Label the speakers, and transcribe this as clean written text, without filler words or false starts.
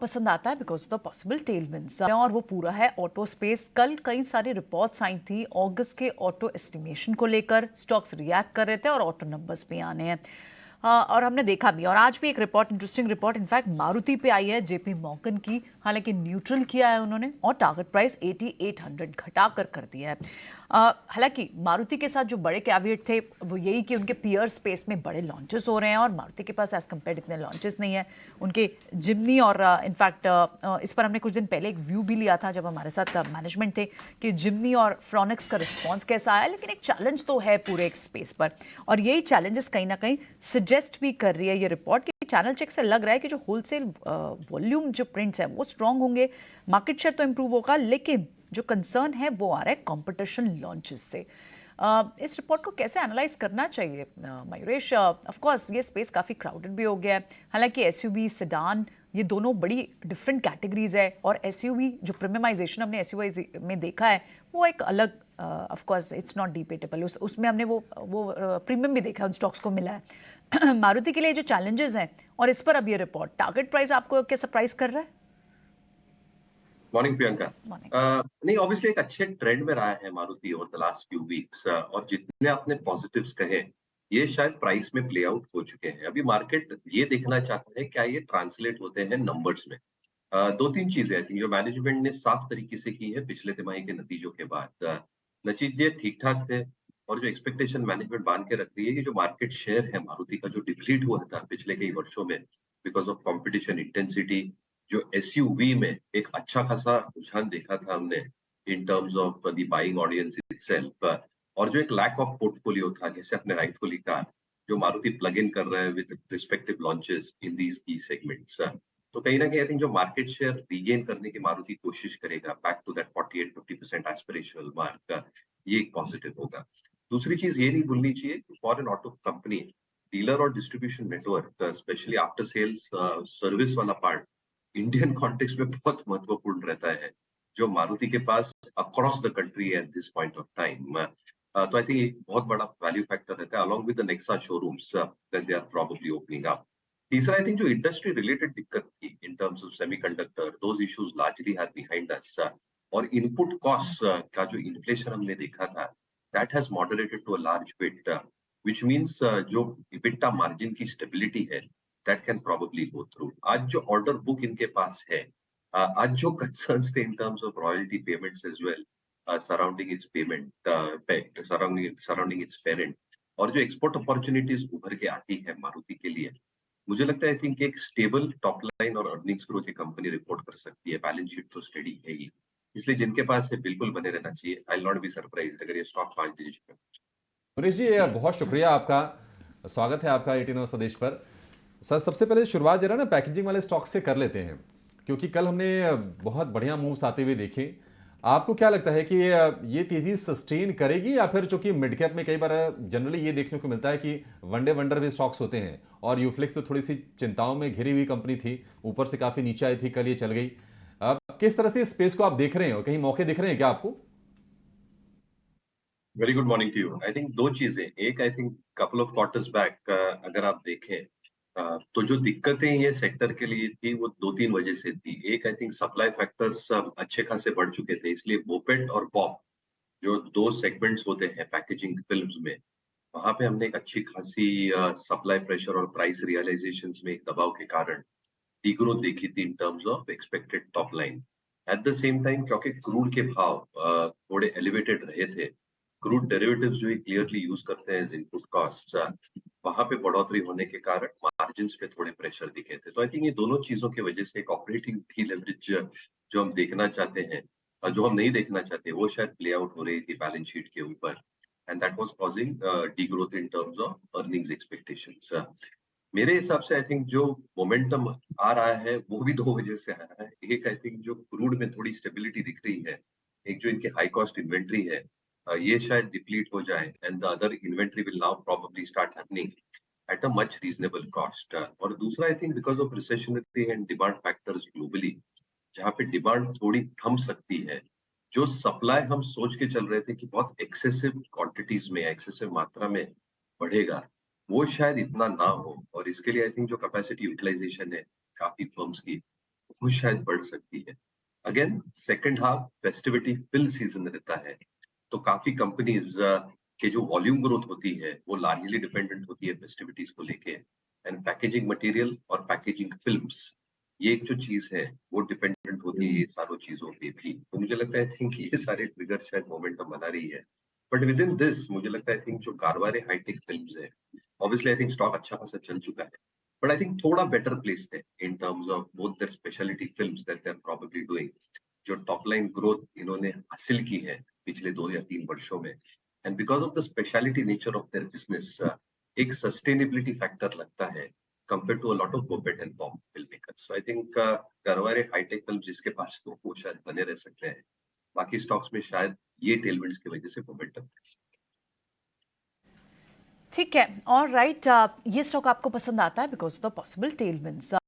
Speaker 1: पसंद आता है because of the possible tailwinds और वो पूरा है ऑटो स्पेस। कल कई सारी रिपोर्ट्स आई थी अगस्त के ऑटो एस्टिमेशन को लेकर, स्टॉक्स रिएक्ट कर रहे थे और ऑटो नंबर्स भी आने हैं। और हमने देखा भी, और आज भी एक report, interesting report in fact Maruti पे आई है, जेपी मॉर्गन की। हालांकि न्यूट्रल किया है उन्होंने और टारगेट प्राइस 8800 घटा कर दिया है। हालांकि मारुति के साथ जो बड़े कैविएट थे वो यही कि उनके पीयर स्पेस में बड़े लॉन्चेस हो रहे हैं और मारुति के पास एज कम्पेयर इतने लॉन्चेस नहीं है। उनके जिम्नी और इनफैक्ट इस पर हमने कुछ दिन पहले एक व्यू भी लिया था जब हमारे साथ मैनेजमेंट थे कि जिम्नी और फ्रॉनिक्स का रिस्पॉन्स कैसा आया, लेकिन एक चैलेंज तो है पूरे एक स्पेस पर। और यही चैलेंजेस कहीं ना कहीं सजेस्ट भी कर रही है ये रिपोर्ट कि चैनल चेक से लग रहा है कि जो होलसेल वॉल्यूम जो प्रिंट्स है वो स्ट्रांग होंगे, मार्केट शेयर तो इंप्रूव होगा, लेकिन जो कंसर्न है वो आ रहा है कंपटीशन लॉन्चेस से। इस रिपोर्ट को कैसे एनालाइज करना चाहिए मयूरेश? ऑफ कोर्स ये स्पेस काफ़ी क्राउडेड भी हो गया है। हालांकि एसयूवी, सेडान, ये दोनों बड़ी डिफरेंट कैटेगरीज है और एसयूवी जो प्रीमियमाइजेशन हमने एसयूवी में देखा है वो एक अलग, of course it's not debatable, उसमें हमने वो प्रीमियम भी देखा है, उन स्टॉक्स को मिला है। मारुति के लिए जो चैलेंजेस हैं और इस पर अब ये रिपोर्ट, टारगेट प्राइस आपको क्या सरप्राइज कर रहा है?
Speaker 2: मॉर्निंग प्रियंका।
Speaker 1: मॉर्निंग।
Speaker 2: नहीं, ऑब्वियसली एक अच्छे ट्रेंड में रहा है Maruti over the last few weeks, और जितने आपने पॉजिटिव्स कहे ये शायद प्राइस में प्ले आउट हो चुके हैं। अभी मार्केट ये देखना चाहता है क्या ये ट्रांसलेट होते हैं नंबर्स में। दो तीन चीजें आई थिंक जो मैनेजमेंट ने साफ तरीके से की है पिछले तिमाही के नतीजों के बाद। नतीजे ठीक ठाक थे और जो एक्सपेक्टेशन मैनेजमेंट बांध के रख रही है कि जो मार्केट शेयर है मारुति का जो डिप्लीट हुआ था पिछले कई वर्षों में बिकॉज ऑफ कॉम्पिटिशन इंटेंसिटी, जो एसयूवी में एक अच्छा खासा रुझान देखा था हमने इन terms of the buying audience itself, और जो एक लैक ऑफ पोर्टफोलियो था, जैसे आपने राइटफुली कहा, जो मारुति प्लग इन कर रहा है with respective launches in these key segments. तो कहीं ना कहीं आई थिंक जो मार्केट शेयर रीगेन करने की मारुति कोशिश करेगा back to that 48-50% aspirational mark, ये एक पॉजिटिव होगा। दूसरी चीज ये नहीं भूलनी चाहिए कि for an auto company, dealer और distribution network, specially after sales service वाला पार्ट इंडियन कॉन्टेक्स्ट में बहुत महत्वपूर्ण रहता है, जो मारुति के पास across the country at this point of time. तो आई थिंक एक बहुत बड़ा वैल्यू फैक्टर रहता है along with the Nexa showrooms that they are probably opening up. तीसरा आई थिंक जो इंडस्ट्री रिलेटेड दिक्कत थी in terms of semiconductor, those issues largely have behind us, और इनपुट कॉस्ट का जो इन्फ्लेशन हमने देखा था that has moderated to a large bit, which means जो इबिटा मार्जिन की स्टेबिलिटी है that can probably go through. आज जो ऑर्डर बुक इनके पास है, आज जो कंसर्न्स थे in terms of royalty payments as well, surrounding its payment, surrounding its parent, और जो एक्सपोर्ट अपॉर्चुनिटीज उभर के आती है मारुति के लिए, मुझे लगता है आई थिंक एक स्टेबल टॉप लाइन और अर्निंग्स ग्रोथ ये कंपनी रिपोर्ट कर सकती है। बैलेंस शीट तो स्टेडी है ही, इसलिए जिनके पास है बिल्कुल बने रहना चाहिए। I will not be surprised अगर ये स्टॉक 5 डिजिट पे।
Speaker 3: सुरेश जी, बहुत शुक्रिया आपका। स्वागत है आपका 18 स्वदेश पर। सर, सबसे पहले शुरुआत जरा ना पैकेजिंग वाले स्टॉक से कर लेते हैं, क्योंकि कल हमने बहुत बढ़िया मूव्स आते हुए देखे। आपको क्या लगता है कि ये तेजी सस्टेन करेगी, या फिर चूंकि मिड कैप में कई बार जनरली ये देखने को मिलता है कि वनडे वंडर भी स्टॉक्स होते हैं, और यूफ्लिक्स तो थोड़ी सी चिंताओं में घिरी हुई कंपनी थी, ऊपर से काफी नीचे आई थी, कल ये चल गई। अब किस तरह से स्पेस को आप देख रहे हो, कहीं मौके दिख रहे हैं क्या आपको?
Speaker 2: Very good morning to you. I think दो चीजें, एक I think couple of quarters back अगर आप देखें, तो जो दिक्कतें ये सेक्टर के लिए थी वो दो तीन वजह से थी। एक आई थिंक सप्लाई फैक्टर्स अच्छे खासे बढ़ चुके थे, इसलिए बोपेट और पॉप जो दो सेगमेंट्स होते हैं पैकेजिंग फिल्म्स में, वहां पे हमने एक अच्छी खासी सप्लाई प्रेशर और प्राइस रियलाइजेशन में एक दबाव के कारण डीग्रोथ देखी थी in terms of expected top line. At the same time क्योंकि क्रूड के भाव थोड़े एलिवेटेड रहे थे, क्रूड डेरिवेटिव्स जो क्लियरली यूज करते हैं इनपुट कॉस्ट, वहां पे बढ़ोतरी होने के कारण मार्जिन पे थोड़े प्रेशर दिखे थे। तो आई थिंक ये दोनों चीजों की वजह से एक ऑपरेटिंग डी जो हम देखना चाहते हैं और जो हम नहीं देखना चाहते, वो शायद प्ले आउट हो रही थी बैलेंस शीट के ऊपर, and that was causing D growth in terms of earnings expectations. मेरे हिसाब से आई थिंक जो मोमेंटम आ रहा है वो भी दो वजह से आ रहा है। एक आई थिंक जो क्रूड में थोड़ी स्टेबिलिटी दिख रही है, एक जो इनके हाई कॉस्ट इन्वेंट्री है, ये शायद डिप्लीट हो जाए, and the other inventory will now probably start happening at a much reasonable cost. और दूसरा I think because of recessionary and demand factors globally, जहाँ पे डिमांड थोड़ी थम सकती है, जो सप्लाई हम सोच के चल रहे थे कि बहुत एक्सेसिव क्वांटिटीज में, एक्सेसिव मात्रा में बढ़ेगा, वो शायद इतना ना हो। और इसके लिए आई थिंक जो कैपेसिटी यूटिलाइजेशन है काफी फर्म्स की, वो शायद बढ़ सकती है। Again second half festivity fill season रहता है, तो काफ़ी कंपनीज़ के जो वॉल्यूम ग्रोथ होती है, वो लार्जली डिपेंडेंट होती है फेस्टिविटीज़ को लेके एंड पैकेजिंग मटेरियल और पैकेजिंग फिल्म्स, ये एक जो चीज़ है, वो डिपेंडेंट होती है ये सारों चीज़ों पे भी। तो मुझे लगता है आई थिंक ये सारे ट्रिगर शायद मोमेंटम बना रही है। बट विद इन दिस मुझे लगता है आई थिंक जो कारवारे हाईटेक फिल्म्स है, ऑब्वियसली आई थिंक स्टॉक अच्छा खासा चल चुका है। बट आई थिंक थोड़ा बेटर प्लेस्ड है in terms of both their speciality films that they are probably doing. जो टॉप लाइन ग्रोथ इन्होंने हासिल की है पिछले 2 या 3 वर्षों में and because of the speciality nature of their business एक सस्टेनेबिलिटी फैक्टर लगता है compare to a lot of बॉम्बेट एंड बॉम्ब film makers. So I think Garware hi tech film जिसके पास हो वो शायद बने रह सकते हैं। बाकी स्टॉक्स में शायद ये टेलविंड्स की वजह से मोमेंटम।
Speaker 1: ठीक है, और राइट, ये स्टॉक आपको पसंद आता है because of the possible tailwinds.